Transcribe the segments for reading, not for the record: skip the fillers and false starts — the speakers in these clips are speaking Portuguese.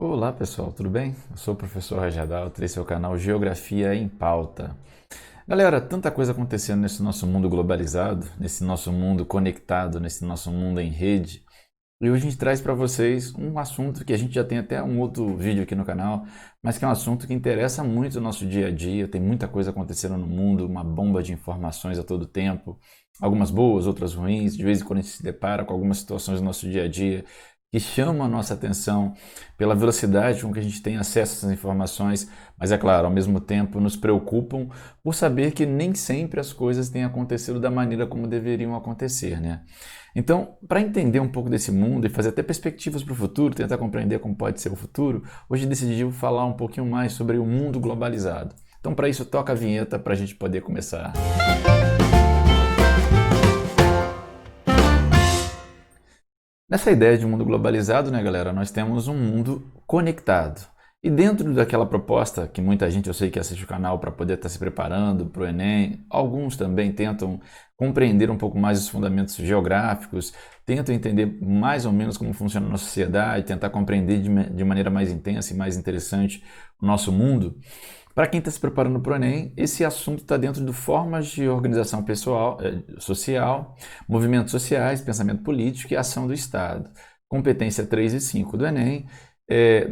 Olá pessoal, tudo bem? Eu sou o professor Rajadal, esse é o canal Geografia em Pauta. Galera, tanta coisa acontecendo nesse nosso mundo globalizado, nesse nosso mundo conectado, nesse nosso mundo em rede. E hoje a gente traz para vocês um assunto que a gente já tem até um outro vídeo aqui no canal, mas que é um assunto que interessa muito o nosso dia a dia. Tem muita coisa acontecendo no mundo, uma bomba de informações a todo tempo, algumas boas, outras ruins. De vez em quando a gente se depara com algumas situações do nosso dia a dia que chamam a nossa atenção pela velocidade com que a gente tem acesso a essas informações, mas é claro, ao mesmo tempo nos preocupam por saber que nem sempre as coisas têm acontecido da maneira como deveriam acontecer, né? Então, para entender um pouco desse mundo e fazer até perspectivas para o futuro, tentar compreender como pode ser o futuro, hoje decidi falar um pouquinho mais sobre o mundo globalizado. Então, para isso, toca a vinheta para a gente poder começar. Nessa ideia de mundo globalizado, né, galera, nós temos um mundo conectado. E dentro daquela proposta que muita gente, eu sei que assiste o canal para poder estar se preparando para o Enem, alguns também tentam compreender um pouco mais os fundamentos geográficos, tentam entender mais ou menos como funciona a nossa sociedade, tentar compreender de maneira mais intensa e mais interessante o nosso mundo. Para quem está se preparando para o Enem, esse assunto está dentro de formas de organização pessoal, social, movimentos sociais, pensamento político e ação do Estado. Competência 3 e 5 do Enem,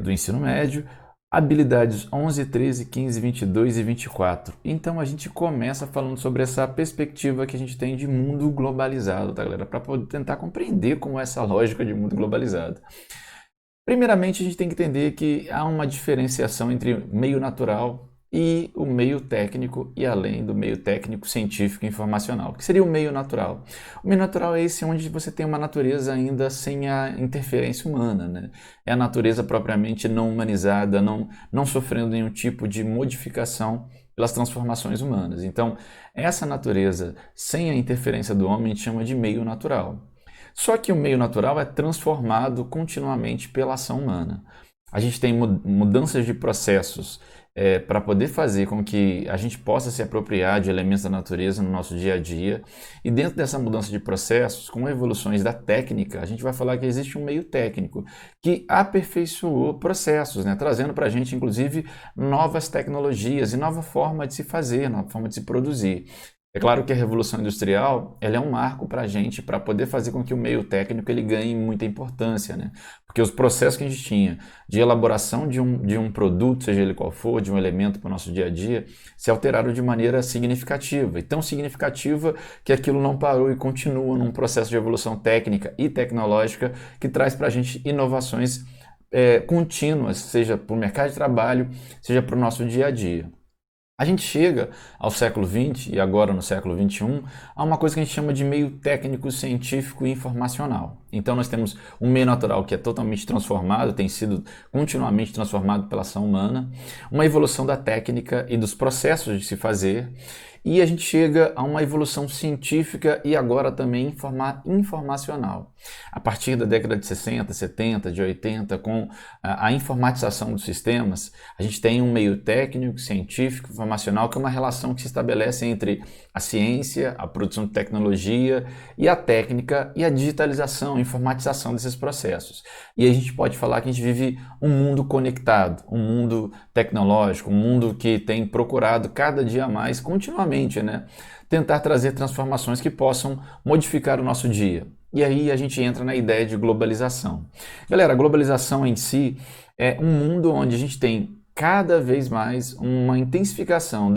do ensino médio, habilidades 11, 13, 15, 22 e 24. Então a gente começa falando sobre essa perspectiva que a gente tem de mundo globalizado, tá, galera? Para poder tentar compreender como é essa lógica de mundo globalizado. Primeiramente, a gente tem que entender que há uma diferenciação entre meio natural e o meio técnico e além do meio técnico, científico e informacional. O que seria o meio natural? O meio natural é esse onde você tem uma natureza ainda sem a interferência humana, né? É a natureza propriamente não humanizada, não sofrendo nenhum tipo de modificação pelas transformações humanas. Então, essa natureza sem a interferência do homem a gente chama de meio natural. Só que o meio natural é transformado continuamente pela ação humana. A gente tem mudanças de processos para poder fazer com que a gente possa se apropriar de elementos da natureza no nosso dia a dia. E dentro dessa mudança de processos, com evoluções da técnica, a gente vai falar que existe um meio técnico que aperfeiçoou processos, né? Trazendo para a gente, inclusive, novas tecnologias e nova forma de se fazer, nova forma de se produzir. É claro que a Revolução Industrial ela é um marco para a gente, para poder fazer com que o meio técnico ele ganhe muita importância, né? Porque os processos que a gente tinha de elaboração de um produto, seja ele qual for, de um elemento para o nosso dia a dia, se alteraram de maneira significativa. E tão significativa que aquilo não parou e continua num processo de evolução técnica e tecnológica que traz para a gente inovações contínuas, seja para o mercado de trabalho, seja para o nosso dia a dia. A gente chega ao século XX e agora no século XXI a uma coisa que a gente chama de meio técnico, científico e informacional. Então nós temos um meio natural que é totalmente transformado, tem sido continuamente transformado pela ação humana, uma evolução da técnica e dos processos de se fazer, e a gente chega a uma evolução científica e agora também informacional. A partir da década de 60, 70, de 80, com a informatização dos sistemas, a gente tem um meio técnico, científico, informacional, que é uma relação que se estabelece entre a ciência, a produção de tecnologia e a técnica e a digitalização, a informatização desses processos. E aí a gente pode falar que a gente vive um mundo conectado, um mundo tecnológico, um mundo que tem procurado cada dia mais, continuamente, né, tentar trazer transformações que possam modificar o nosso dia. E aí a gente entra na ideia de globalização. Galera, a globalização em si é um mundo onde a gente tem cada vez mais uma intensificação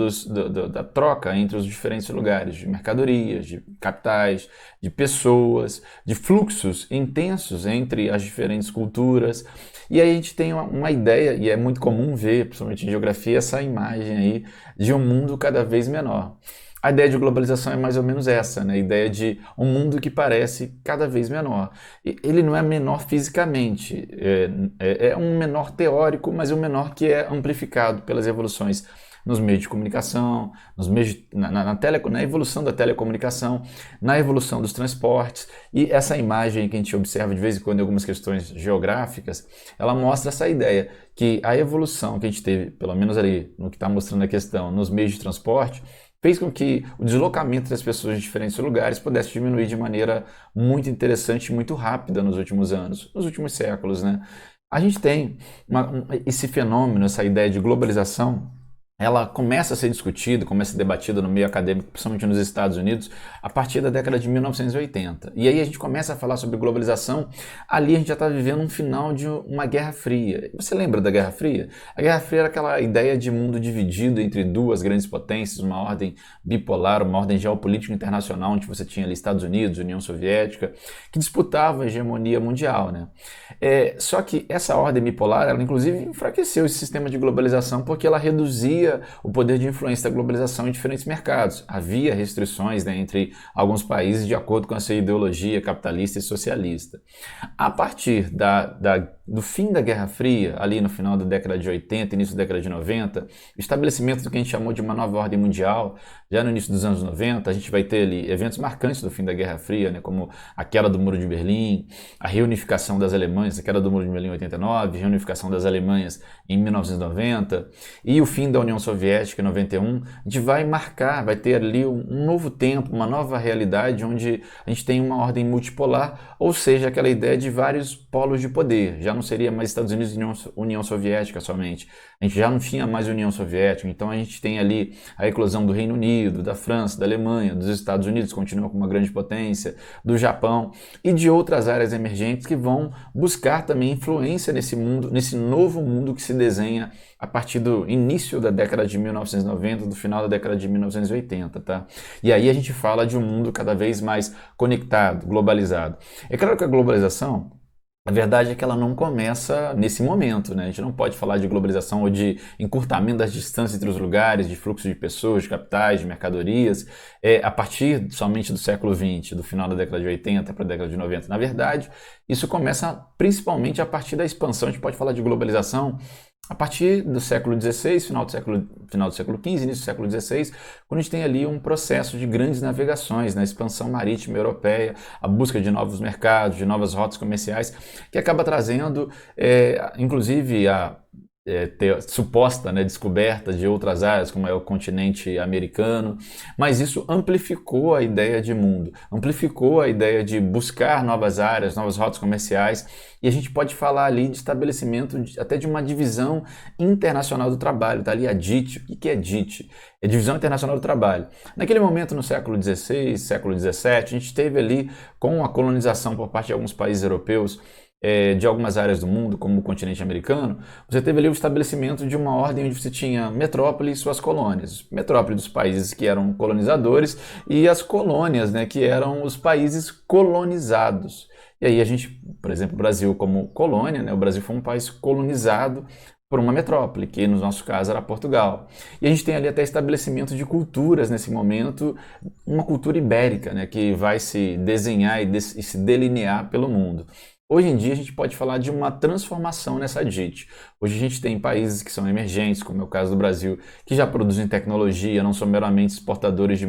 da troca entre os diferentes lugares, de mercadorias, de capitais, de pessoas, de fluxos intensos entre as diferentes culturas. E aí a gente tem uma ideia, e é muito comum ver, principalmente em geografia, essa imagem aí de um mundo cada vez menor. A ideia de globalização é mais ou menos essa, né? A ideia de um mundo que parece cada vez menor. Ele não é menor fisicamente, é um menor teórico, mas um menor que é amplificado pelas evoluções nos meios de comunicação, na evolução da telecomunicação, na evolução dos transportes. E essa imagem que a gente observa de vez em quando em algumas questões geográficas, ela mostra essa ideia que a evolução que a gente teve, pelo menos ali no que está mostrando a questão, nos meios de transporte, fez com que o deslocamento das pessoas de diferentes lugares pudesse diminuir de maneira muito interessante e muito rápida nos últimos anos, nos últimos séculos, né? A gente tem esse fenômeno, essa ideia de globalização, ela começa a ser discutida, começa a ser debatida no meio acadêmico, principalmente nos Estados Unidos, a partir da década de 1980. E aí a gente começa a falar sobre globalização, ali a gente já está vivendo um final de uma Guerra Fria. Você lembra da Guerra Fria? A Guerra Fria era aquela ideia de mundo dividido entre duas grandes potências, uma ordem bipolar, uma ordem geopolítica internacional, onde você tinha ali Estados Unidos, União Soviética, que disputavam a hegemonia mundial, né? Só que essa ordem bipolar, ela inclusive enfraqueceu esse sistema de globalização porque ela reduzia o poder de influência da globalização em diferentes mercados. Havia restrições, né, entre alguns países de acordo com a sua ideologia capitalista e socialista. A partir do fim da Guerra Fria, ali no final da década de 80, início da década de 90, o estabelecimento do que a gente chamou de uma nova ordem mundial, já no início dos anos 90, a gente vai ter ali eventos marcantes do fim da Guerra Fria, né, como a queda do Muro de Berlim, a reunificação das Alemanhas, a queda do Muro de Berlim em 89, a reunificação das Alemanhas em 1990 e o fim da União Soviética em 91, a gente vai marcar, vai ter ali um novo tempo, uma nova realidade onde a gente tem uma ordem multipolar, ou seja, aquela ideia de vários polos de poder. Já não seria mais Estados Unidos e União Soviética somente. A gente já não tinha mais União Soviética, então a gente tem ali a eclosão do Reino Unido, da França, da Alemanha, dos Estados Unidos, continua com uma grande potência, do Japão e de outras áreas emergentes que vão buscar também influência nesse mundo, nesse novo mundo que se desenha a partir do início da década de 1990, do final da década de 1980, tá? E aí a gente fala de um mundo cada vez mais conectado, globalizado. É claro que a globalização, a verdade é que ela não começa nesse momento, né? A gente não pode falar de globalização ou de encurtamento das distâncias entre os lugares, de fluxo de pessoas, de capitais, de mercadorias, a partir somente do século XX, do final da década de 80 para a década de 90. Na verdade, isso começa principalmente a partir da expansão. A gente pode falar de globalização a partir do século XVI, final do século XV, início do século XVI, quando a gente tem ali um processo de grandes navegações, né, expansão marítima europeia, a busca de novos mercados, de novas rotas comerciais, que acaba trazendo, inclusive, suposta, né, descoberta de outras áreas, como é o continente americano, mas isso amplificou a ideia de mundo, amplificou a ideia de buscar novas áreas, novas rotas comerciais, e a gente pode falar ali de estabelecimento até de uma divisão internacional do trabalho, tá ali a DIT. O que é DIT? É Divisão Internacional do Trabalho. Naquele momento, no século XVI, século XVII, a gente teve ali, com a colonização por parte de alguns países europeus, de algumas áreas do mundo, como o continente americano, você teve ali o estabelecimento de uma ordem onde você tinha metrópole e suas colônias. Metrópole dos países que eram colonizadores e as colônias, né, que eram os países colonizados. E aí a gente, por exemplo, o Brasil como colônia, né, o Brasil foi um país colonizado por uma metrópole, que no nosso caso era Portugal. E a gente tem ali até estabelecimento de culturas nesse momento, uma cultura ibérica, né, que vai se desenhar e se delinear pelo mundo. Hoje em dia a gente pode falar de uma transformação nessa DIT. Hoje a gente tem países que são emergentes, como é o caso do Brasil, que já produzem tecnologia, não são meramente exportadores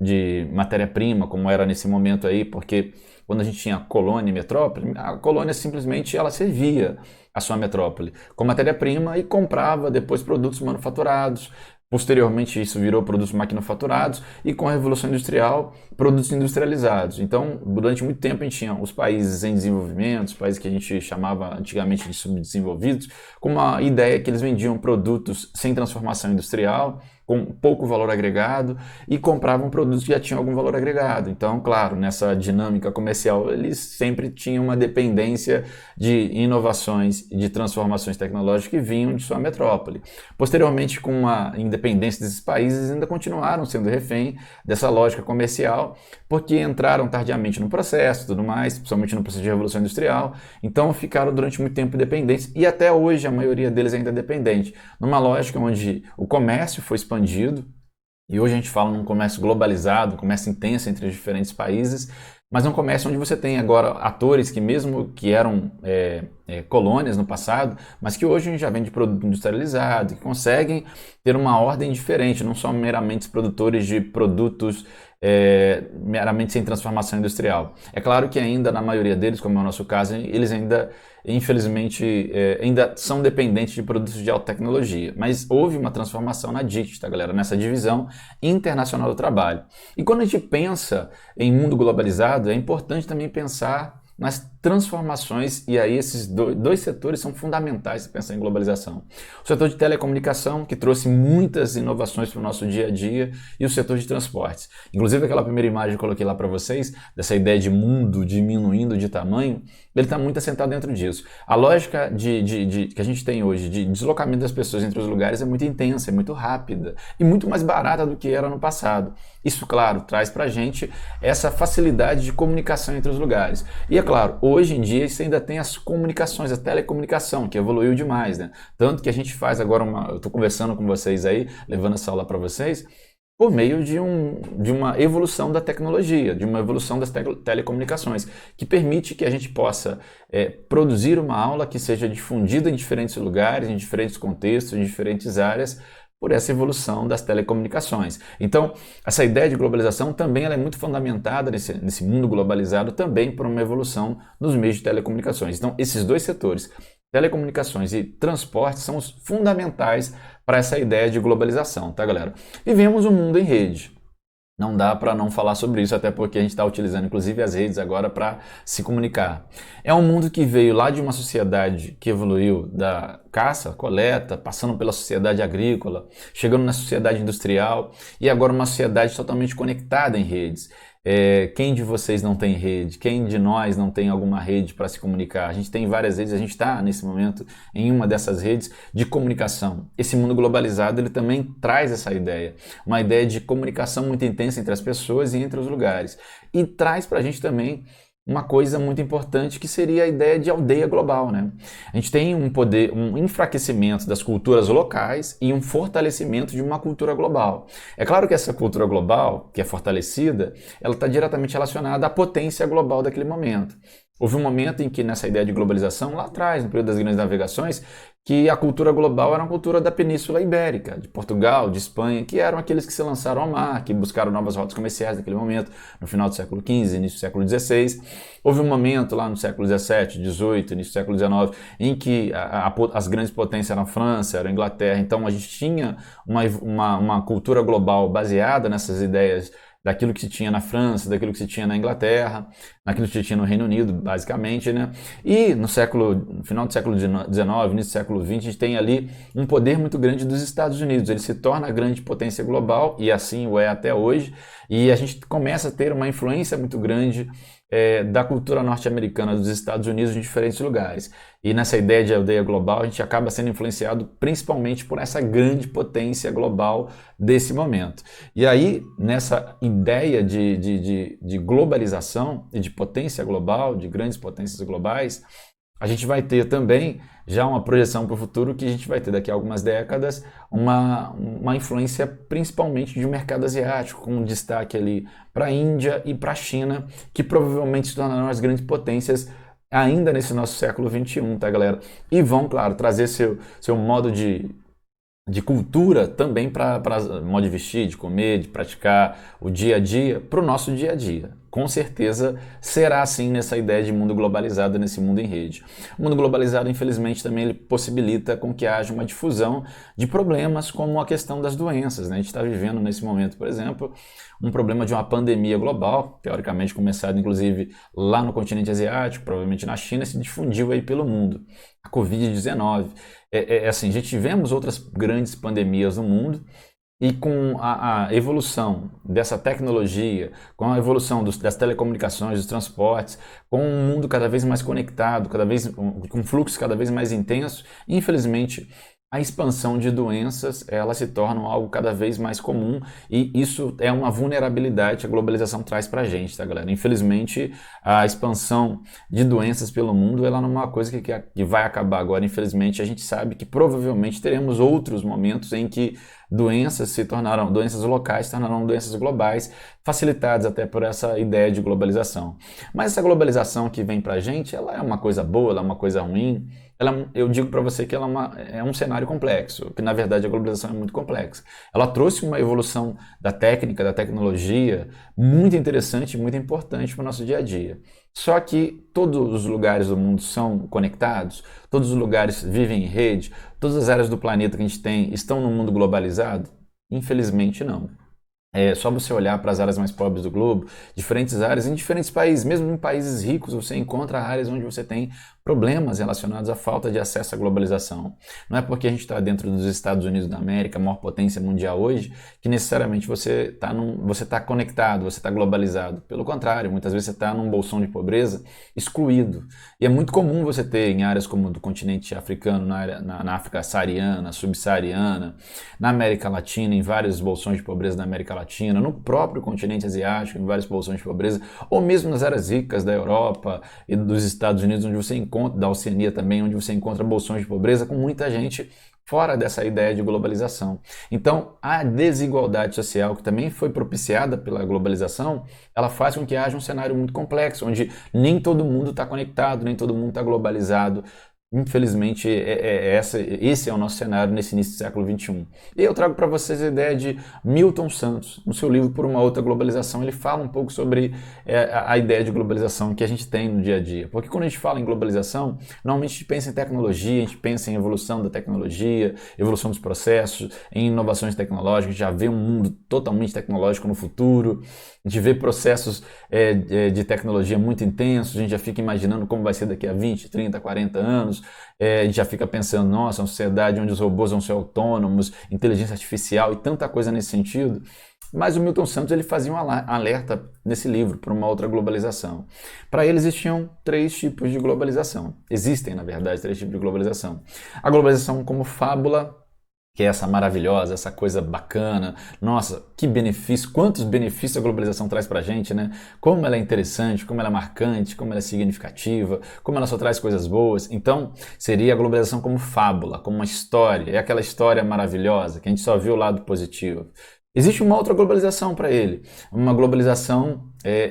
de matéria-prima, como era nesse momento aí, porque quando a gente tinha colônia e metrópole, a colônia simplesmente ela servia a sua metrópole com matéria-prima e comprava depois produtos manufaturados. Posteriormente, isso virou produtos maquinofaturados e com a Revolução Industrial, produtos industrializados. Então, durante muito tempo, a gente tinha os países em desenvolvimento, os países que a gente chamava antigamente de subdesenvolvidos, com uma ideia que eles vendiam produtos sem transformação industrial, com pouco valor agregado, e compravam produtos que já tinham algum valor agregado. Então, claro, nessa dinâmica comercial, eles sempre tinham uma dependência de inovações e de transformações tecnológicas que vinham de sua metrópole. Posteriormente, com a independência desses países, ainda continuaram sendo refém dessa lógica comercial, porque entraram tardiamente no processo e tudo mais, principalmente no processo de Revolução Industrial, então ficaram durante muito tempo dependentes, e até hoje a maioria deles ainda é dependente, numa lógica onde o comércio foi expandido, e hoje a gente fala num comércio globalizado, um comércio intenso entre os diferentes países, mas um comércio onde você tem agora atores que mesmo que eram colônias no passado, mas que hoje a gente já vende produto industrializado, que conseguem ter uma ordem diferente, não são meramente produtores de produtos meramente sem transformação industrial. É claro que ainda na maioria deles, como é o nosso caso, eles ainda, infelizmente, ainda são dependentes de produtos de alta tecnologia, mas houve uma transformação na DIT, tá, galera? Nessa divisão internacional do trabalho. E quando a gente pensa em mundo globalizado, é importante também pensar nas transformações, e aí esses dois setores são fundamentais para pensar em globalização. O setor de telecomunicação, que trouxe muitas inovações para o nosso dia a dia, e o setor de transportes. Inclusive aquela primeira imagem que eu coloquei lá para vocês, dessa ideia de mundo diminuindo de tamanho, ele está muito assentado dentro disso. A lógica que a gente tem hoje de deslocamento das pessoas entre os lugares é muito intensa, é muito rápida e muito mais barata do que era no passado. Isso, claro, traz para a gente essa facilidade de comunicação entre os lugares. E é claro, hoje em dia você ainda tem as comunicações, a telecomunicação, que evoluiu demais, né? Tanto que a gente faz agora eu estou conversando com vocês aí, levando essa aula para vocês, por meio de uma evolução da tecnologia, de uma evolução das telecomunicações, que permite que a gente possa produzir uma aula que seja difundida em diferentes lugares, em diferentes contextos, em diferentes áreas, por essa evolução das telecomunicações. Então, essa ideia de globalização também ela é muito fundamentada nesse mundo globalizado, também por uma evolução dos meios de telecomunicações. Então, esses dois setores, telecomunicações e transportes, são os fundamentais para essa ideia de globalização, tá, galera? Vivemos um mundo em rede. Não dá para não falar sobre isso, até porque a gente está utilizando inclusive as redes agora para se comunicar. É um mundo que veio lá de uma sociedade que evoluiu da caça, coleta, passando pela sociedade agrícola, chegando na sociedade industrial e agora uma sociedade totalmente conectada em redes. Quem de vocês não tem rede? Quem de nós não tem alguma rede para se comunicar? A gente tem várias redes, a gente está nesse momento em uma dessas redes de comunicação. Esse mundo globalizado ele também traz essa ideia, uma ideia de comunicação muito intensa entre as pessoas e entre os lugares. E traz para a gente também uma coisa muito importante que seria a ideia de aldeia global, né? A gente tem um enfraquecimento das culturas locais e um fortalecimento de uma cultura global. É claro que essa cultura global, que é fortalecida, ela está diretamente relacionada à potência global daquele momento. Houve um momento em que, nessa ideia de globalização, lá atrás, no período das grandes navegações, que a cultura global era uma cultura da Península Ibérica, de Portugal, de Espanha, que eram aqueles que se lançaram ao mar, que buscaram novas rotas comerciais naquele momento, no final do século XV, início do século XVI. Houve um momento lá no século XVII, XVIII, início do século XIX, em que as grandes potências eram a França, era a Inglaterra, então a gente tinha uma cultura global baseada nessas ideias daquilo que se tinha na França, daquilo que se tinha na Inglaterra, daquilo que se tinha no Reino Unido, basicamente, né? E no final do século XIX, início do século XX, a gente tem ali um poder muito grande dos Estados Unidos. Ele se torna a grande potência global, e assim o é até hoje, e a gente começa a ter uma influência muito grande da cultura norte-americana dos Estados Unidos em diferentes lugares. E nessa ideia de aldeia global, a gente acaba sendo influenciado principalmente por essa grande potência global desse momento. E aí, nessa ideia de globalização e de potência global, de grandes potências globais, a gente vai ter também já uma projeção para o futuro que a gente vai ter daqui a algumas décadas uma influência principalmente de um mercado asiático, com um destaque ali para a Índia e para a China, que provavelmente se tornarão as grandes potências ainda nesse nosso século XXI, tá, galera? E vão, claro, trazer seu modo de cultura também para modo de vestir, de comer, de praticar o dia a dia, para o nosso dia a dia. Com certeza será assim nessa ideia de mundo globalizado, nesse mundo em rede. O mundo globalizado, infelizmente, também ele possibilita com que haja uma difusão de problemas como a questão das doenças, né? A gente está vivendo nesse momento, por exemplo, um problema de uma pandemia global, teoricamente começado inclusive lá no continente asiático, provavelmente na China, se difundiu aí pelo mundo. A Covid-19. Assim, já tivemos outras grandes pandemias no mundo, e com a evolução dessa tecnologia, com a evolução das telecomunicações, dos transportes, com um mundo cada vez mais conectado, com fluxos cada vez mais intensos, infelizmente a expansão de doenças elas se tornam algo cada vez mais comum, e isso é uma vulnerabilidade que a globalização traz para a gente, tá, galera? Infelizmente, a expansão de doenças pelo mundo ela não é uma coisa que vai acabar agora. Infelizmente, a gente sabe que provavelmente teremos outros momentos em que doenças locais se tornarão doenças globais, facilitadas até por essa ideia de globalização. Mas essa globalização que vem para a gente, ela é uma coisa boa, ela é uma coisa ruim? Eu digo para você que ela é um cenário complexo, que na verdade a globalização é muito complexa. Ela trouxe uma evolução da técnica, da tecnologia, muito interessante e muito importante para o nosso dia a dia. Só que todos os lugares do mundo são conectados, todos os lugares vivem em rede, todas as áreas do planeta que a gente tem estão no mundo globalizado? Infelizmente não. É só você olhar para as áreas mais pobres do globo, diferentes áreas em diferentes países, mesmo em países ricos, você encontra áreas onde você tem problemas relacionados à falta de acesso à globalização. Não é porque a gente está dentro dos Estados Unidos da América, a maior potência mundial hoje, que necessariamente você tá conectado, você está globalizado. Pelo contrário, muitas vezes você está num bolsão de pobreza excluído. E é muito comum você ter em áreas como do continente africano, na África saariana, subsaariana, na América Latina, em vários bolsões de pobreza da América Latina, no próprio continente asiático, em vários bolsões de pobreza, ou mesmo nas áreas ricas da Europa e dos Estados Unidos, onde você encontra, da Oceania também, onde você encontra bolsões de pobreza com muita gente fora dessa ideia de globalização. Então, a desigualdade social, que também foi propiciada pela globalização, ela faz com que haja um cenário muito complexo, onde nem todo mundo está conectado, nem todo mundo está globalizado. Infelizmente, esse é o nosso cenário nesse início do século XXI. E eu trago para vocês a ideia de Milton Santos. No seu livro Por uma Outra Globalização, ele fala um pouco sobre a ideia de globalização que a gente tem no dia a dia. Porque quando a gente fala em globalização, normalmente a gente pensa em tecnologia, a gente pensa em evolução da tecnologia, evolução dos processos, em inovações tecnológicas, a gente já vê um mundo totalmente tecnológico no futuro, a gente vê processos de tecnologia muito intensos, a gente já fica imaginando como vai ser daqui a 20, 30, 40 anos, a gente já fica pensando, nossa, uma sociedade onde os robôs vão ser autônomos, inteligência artificial e tanta coisa nesse sentido. Mas o Milton Santos ele fazia um alerta nesse livro para uma outra globalização. Para ele existiam três tipos de globalização. Existem, na verdade, três tipos de globalização. A globalização como fábula, que é essa maravilhosa, essa coisa bacana. Nossa, que benefício, quantos benefícios a globalização traz pra gente, né? Como ela é interessante, como ela é marcante, como ela é significativa, como ela só traz coisas boas. Então, seria a globalização como fábula, como uma história. É aquela história maravilhosa que a gente só viu o lado positivo. Existe uma outra globalização para ele, uma globalização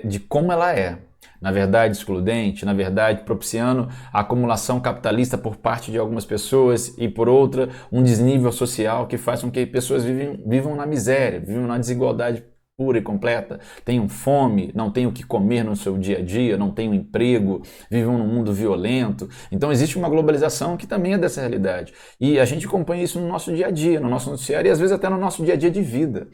de como ela é. Na verdade, excludente, na verdade, propiciando a acumulação capitalista por parte de algumas pessoas e, por outra, um desnível social que faz com que pessoas vivam na miséria, vivam na desigualdade pura e completa, tenham fome, não tenham o que comer no seu dia a dia, não tenham emprego, vivam num mundo violento. Então existe uma globalização que também é dessa realidade. E a gente acompanha isso no nosso dia a dia, no nosso noticiário e às vezes até no nosso dia a dia de vida.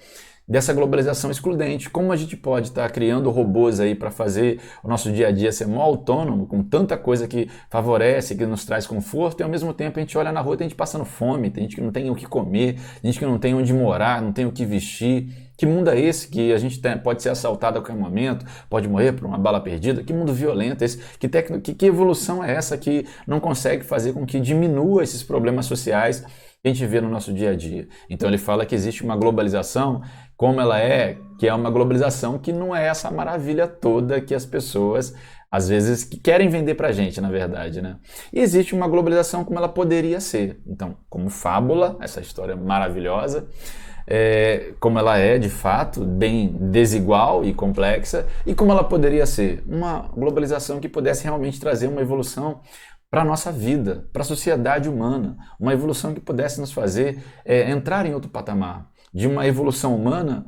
Dessa globalização excludente. Como a gente pode estar criando robôs aí para fazer o nosso dia a dia ser mó autônomo, com tanta coisa que favorece, que nos traz conforto, e ao mesmo tempo a gente olha na rua e tem gente passando fome, tem gente que não tem o que comer, tem gente que não tem onde morar, não tem o que vestir. Que mundo é esse que a gente pode ser assaltado a qualquer momento, pode morrer por uma bala perdida? Que mundo violento é esse? Que evolução é essa que não consegue fazer com que diminua esses problemas sociais que a gente vê no nosso dia a dia? Então ele fala que existe uma globalização como ela é, que é uma globalização que não é essa maravilha toda que as pessoas, às vezes, que querem vender pra gente, na verdade, né? E existe uma globalização como ela poderia ser. Então, como fábula, essa história maravilhosa, como ela é, de fato, bem desigual e complexa, e como ela poderia ser. Uma globalização que pudesse realmente trazer uma evolução para a nossa vida, para a sociedade humana, uma evolução que pudesse nos fazer entrar em outro patamar, de uma evolução humana,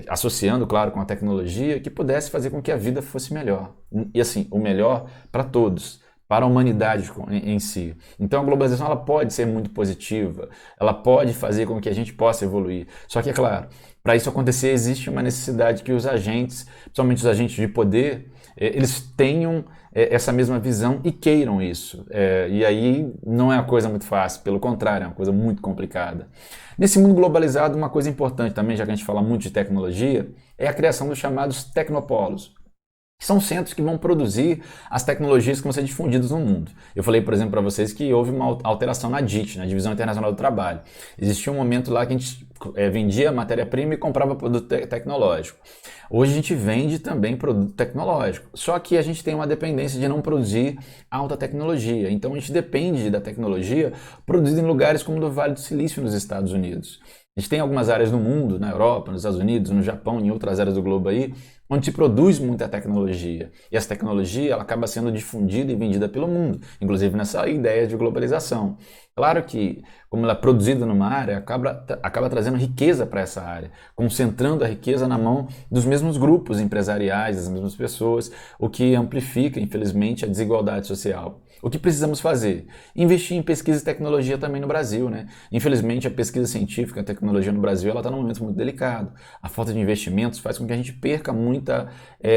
associando, claro, com a tecnologia, que pudesse fazer com que a vida fosse melhor. E assim, o melhor para todos, para a humanidade em si. Então a globalização ela pode ser muito positiva, ela pode fazer com que a gente possa evoluir. Só que, é claro, para isso acontecer existe uma necessidade que os agentes, principalmente os agentes de poder, eles tenham essa mesma visão e queiram isso. E aí não é uma coisa muito fácil, pelo contrário, é uma coisa muito complicada. Nesse mundo globalizado, uma coisa importante também, já que a gente fala muito de tecnologia, é a criação dos chamados tecnopolos. São centros que vão produzir as tecnologias que vão ser difundidas no mundo. Eu falei, por exemplo, para vocês que houve uma alteração na DIT, na Divisão Internacional do Trabalho. Existia um momento lá que a gente vendia matéria-prima e comprava produto tecnológico. Hoje a gente vende também produto tecnológico, só que a gente tem uma dependência de não produzir alta tecnologia. Então a gente depende da tecnologia produzida em lugares como o Vale do Silício nos Estados Unidos. A gente tem algumas áreas no mundo, na Europa, nos Estados Unidos, no Japão, em outras áreas do globo aí, onde se produz muita tecnologia. E essa tecnologia ela acaba sendo difundida e vendida pelo mundo, inclusive nessa ideia de globalização. Claro que, como ela é produzida numa área, acaba trazendo riqueza para essa área, concentrando a riqueza na mão dos mesmos grupos empresariais, das mesmas pessoas, o que amplifica, infelizmente, a desigualdade social. O que precisamos fazer? Investir em pesquisa e tecnologia também no Brasil, né? Infelizmente, a pesquisa científica, a tecnologia no Brasil, ela está num momento muito delicado. A falta de investimentos faz com que a gente perca muita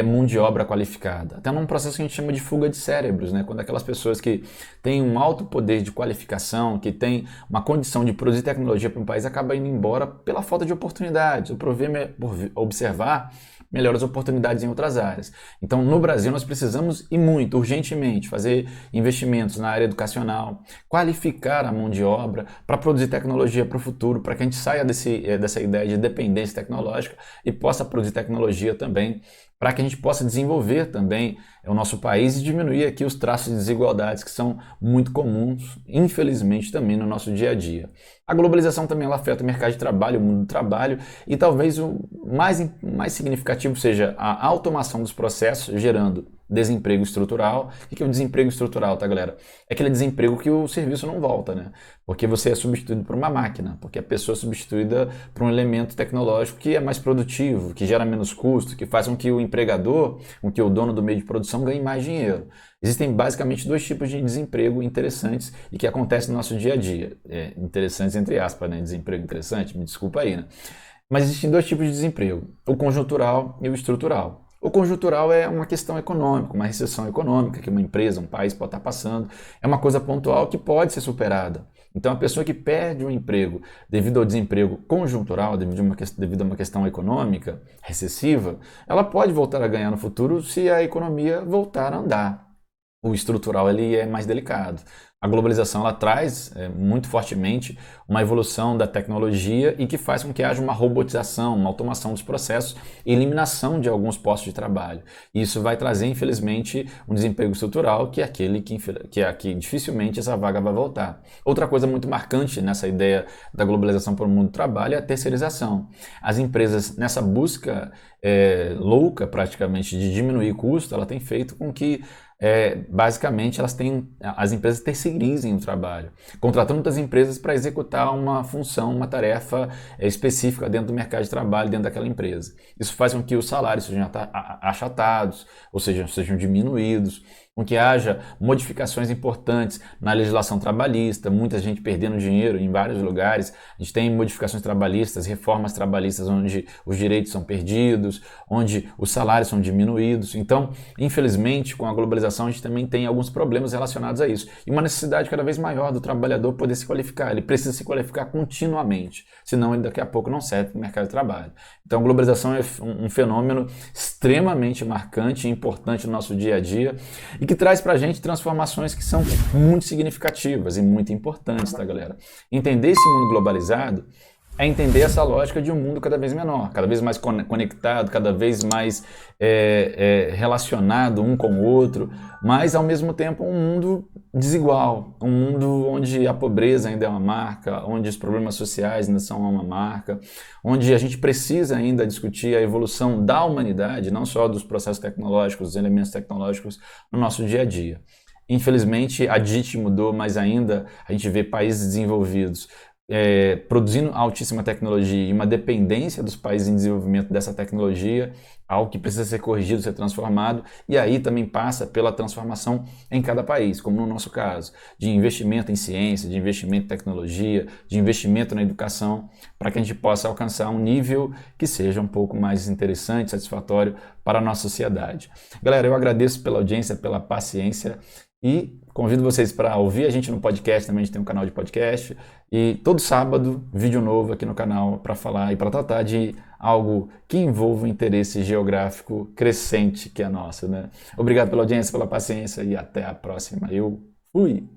mão de obra qualificada. Até num processo que a gente chama de fuga de cérebros, né? Quando aquelas pessoas que têm um alto poder de qualificação, que têm uma condição de produzir tecnologia para um país, acabam indo embora pela falta de oportunidades, ou por observar melhores oportunidades em outras áreas. Então, no Brasil, nós precisamos, e muito, urgentemente, fazer investimentos na área educacional, qualificar a mão de obra para produzir tecnologia para o futuro, para que a gente saia dessa ideia de dependência tecnológica e possa produzir tecnologia também, para que a gente possa desenvolver também o nosso país e diminuir aqui os traços de desigualdades que são muito comuns, infelizmente, também no nosso dia a dia. A globalização também ela afeta o mercado de trabalho, o mundo do trabalho, e talvez o mais significativo seja a automação dos processos, gerando desemprego estrutural. O que é o desemprego estrutural, tá, galera? É aquele desemprego que o serviço não volta, né? Porque você é substituído por uma máquina, porque a pessoa é substituída por um elemento tecnológico que é mais produtivo, que gera menos custo, que faz com que o empregador, com que o dono do meio de produção ganhe mais dinheiro. Existem basicamente dois tipos de desemprego interessantes e que acontecem no nosso dia a dia. Interessantes entre aspas, né? Desemprego interessante, me desculpa aí, né? Mas existem dois tipos de desemprego, o conjuntural e o estrutural. O conjuntural é uma questão econômica, uma recessão econômica que uma empresa, um país pode estar passando. É uma coisa pontual que pode ser superada. Então, a pessoa que perde um emprego devido ao desemprego conjuntural, devido a uma questão econômica recessiva, ela pode voltar a ganhar no futuro se a economia voltar a andar. O estrutural ele é mais delicado. A globalização ela traz muito fortemente uma evolução da tecnologia e que faz com que haja uma robotização, uma automação dos processos e eliminação de alguns postos de trabalho. E isso vai trazer, infelizmente, um desemprego estrutural que é aquele que dificilmente essa vaga vai voltar. Outra coisa muito marcante nessa ideia da globalização para o mundo do trabalho é a terceirização. As empresas, nessa busca louca praticamente de diminuir custo, ela tem feito com que basicamente as empresas terceirizem o trabalho, contratando outras empresas para executar uma função, uma tarefa específica dentro do mercado de trabalho, dentro daquela empresa. Isso faz com que os salários sejam achatados, ou seja, sejam diminuídos, com que haja modificações importantes na legislação trabalhista, muita gente perdendo dinheiro em vários lugares. A gente tem modificações trabalhistas, reformas trabalhistas onde os direitos são perdidos, onde os salários são diminuídos. Então, infelizmente, com a globalização, a gente também tem alguns problemas relacionados a isso. E uma necessidade cada vez maior do trabalhador poder se qualificar. Ele precisa se qualificar continuamente, senão ele daqui a pouco não serve para o mercado de trabalho. Então, a globalização é um fenômeno extremamente marcante e importante no nosso dia a dia, e que traz pra gente transformações que são muito significativas e muito importantes, tá, galera? Entender esse mundo globalizado é entender essa lógica de um mundo cada vez menor, cada vez mais conectado, cada vez mais relacionado um com o outro, mas ao mesmo tempo um mundo desigual, um mundo onde a pobreza ainda é uma marca, onde os problemas sociais ainda são uma marca, onde a gente precisa ainda discutir a evolução da humanidade, não só dos processos tecnológicos, dos elementos tecnológicos no nosso dia a dia. Infelizmente, a DIT mudou, mas ainda a gente vê países desenvolvidos produzindo altíssima tecnologia e uma dependência dos países em desenvolvimento dessa tecnologia, algo que precisa ser corrigido, ser transformado, e aí também passa pela transformação em cada país, como no nosso caso, de investimento em ciência, de investimento em tecnologia, de investimento na educação, para que a gente possa alcançar um nível que seja um pouco mais interessante, satisfatório para a nossa sociedade. Galera, eu agradeço pela audiência, pela paciência, e convido vocês para ouvir a gente no podcast, também a gente tem um canal de podcast, e todo sábado, vídeo novo aqui no canal para falar e para tratar de algo que envolva o interesse geográfico crescente que é nosso, né? Obrigado pela audiência, pela paciência e até a próxima. Eu fui!